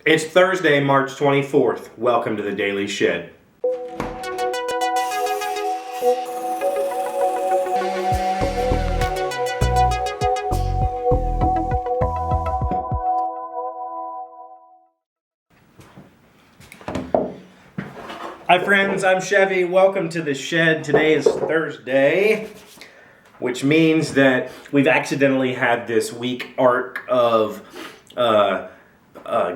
It's Thursday, March 24th. Welcome to the Daily Shed. Hi friends, I'm Chevy. Welcome to the Shed. Today is Thursday, which means that we've accidentally had this week arc of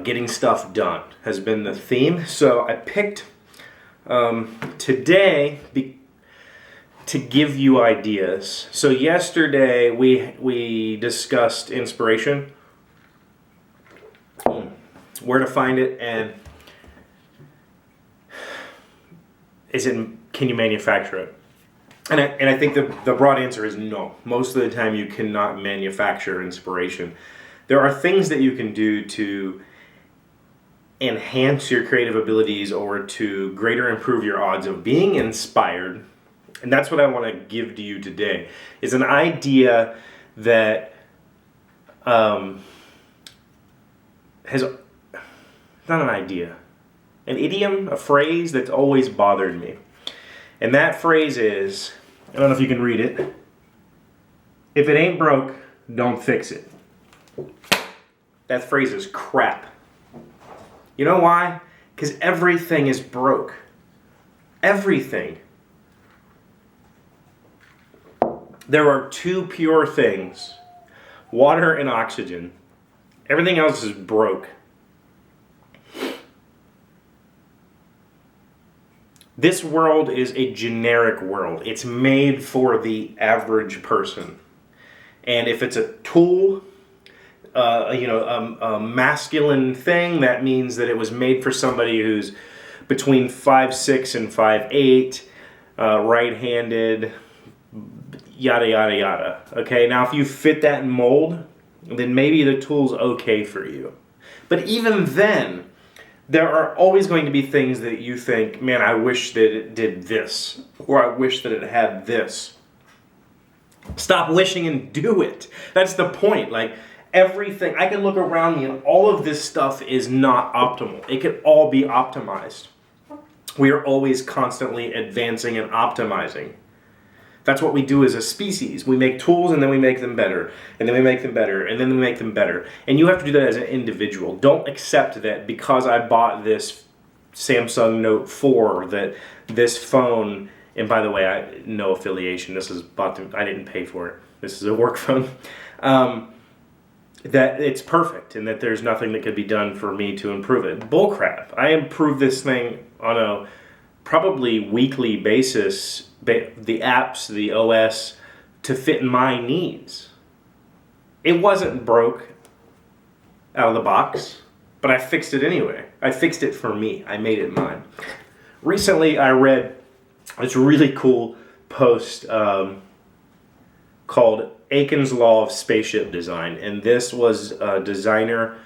getting stuff done has been the theme. So I picked today to give you ideas. So yesterday we discussed inspiration, where to find it, and can you manufacture it? And I think the broad answer is no. Most of the time you cannot manufacture inspiration. There are things that you can do to enhance your creative abilities or to greater improve your odds of being inspired. And that's what I want to give to you today, is an idea that not an idea, an idiom, a phrase that's always bothered me. And that phrase is, I don't know if you can read it, if it ain't broke, don't fix it. That phrase is crap. You know why? Because everything is broke. Everything. There are two pure things, water and oxygen. Everything else is broke. This world is a generic world. It's made for the average person. And if it's a tool, a masculine thing, that means that it was made for somebody who's between 5'6" and 5'8", right-handed, yada, yada, yada. Okay, now if you fit that mold, then maybe the tool's okay for you. But even then, there are always going to be things that you think, man, I wish that it did this, or I wish that it had this. Stop wishing and do it. That's the point. Like, everything, I can look around me and all of this stuff is not optimal. It could all be optimized. We are always constantly advancing and optimizing. That's what we do as a species. We make tools and then we make them better. And then we make them better. And then we make them better. And you have to do that as an individual. Don't accept that because I bought this Samsung Note 4 that this phone, and by the way, no affiliation. This is I didn't pay for it. This is a work phone. That it's perfect and that there's nothing that could be done for me to improve it. Bullcrap. I improve this thing on a probably weekly basis, the apps, the OS, to fit my needs. It wasn't broke out of the box, but I fixed it anyway. I fixed it for me. I made it mine. Recently, I read this really cool post called Akin's Law of Spaceship Design. And this was a designer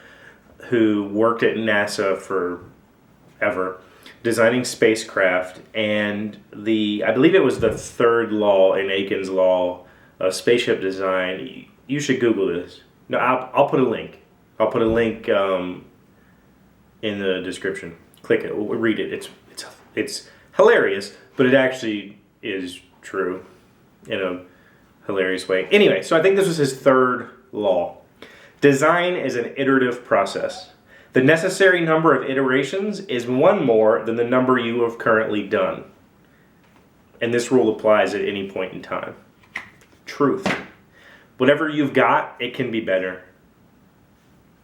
who worked at NASA forever, designing spacecraft, and I believe it was the third law in Akin's Law of Spaceship Design. You should Google this. No, I'll put a link. I'll put a link in the description. Click it, read it. It's hilarious, but it actually is true in a hilarious way. Anyway, so I think this was his third law. Design is an iterative process. The necessary number of iterations is one more than the number you have currently done. And this rule applies at any point in time. Truth. Whatever you've got, it can be better.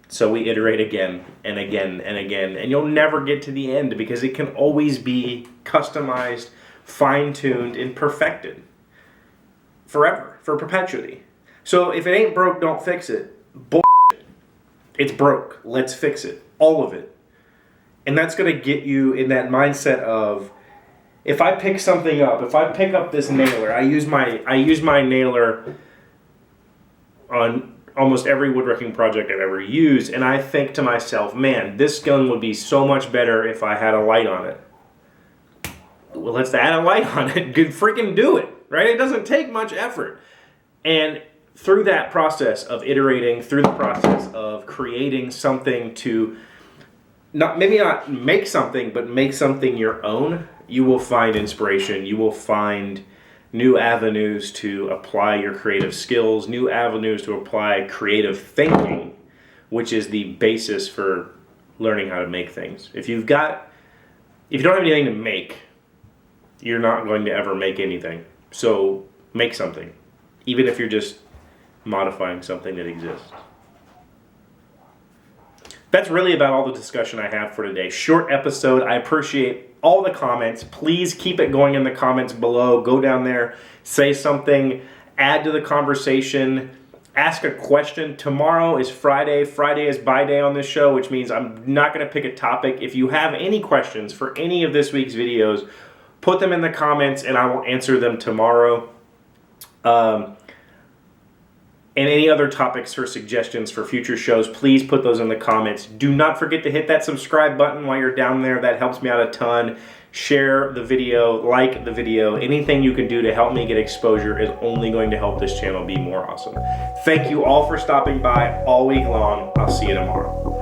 So we iterate again and again and again. And you'll never get to the end because it can always be customized, fine-tuned, and perfected. Forever. For perpetuity. So if it ain't broke, don't fix it. It's broke. Let's fix it. All of it. And that's going to get you in that mindset of, if I pick something up, if I pick up this nailer, I use my nailer on almost every woodworking project I've ever used, and I think to myself, man, this gun would be so much better if I had a light on it. Well, let's add a light on it. Good freaking do it, right? It doesn't take much effort. And through that process of iterating, through the process of creating something to maybe not make something, but make something your own, you will find inspiration. You will find new avenues to apply your creative skills, new avenues to apply creative thinking, which is the basis for learning how to make things. If you don't have anything to make, you're not going to ever make anything. So make something, even if you're just modifying something that exists. That's really about all the discussion I have for today. Short episode. I appreciate all the comments. Please keep it going in the comments below. Go down there, say something, add to the conversation, ask a question. Tomorrow is Friday. Friday is bye day on this show, which means I'm not going to pick a topic. If you have any questions for any of this week's videos, put them in the comments and I will answer them tomorrow. And any other topics or suggestions for future shows, please put those in the comments. Do not forget to hit that subscribe button while you're down there. That helps me out a ton. Share the video, like the video. Anything you can do to help me get exposure is only going to help this channel be more awesome. Thank you all for stopping by all week long. I'll see you tomorrow.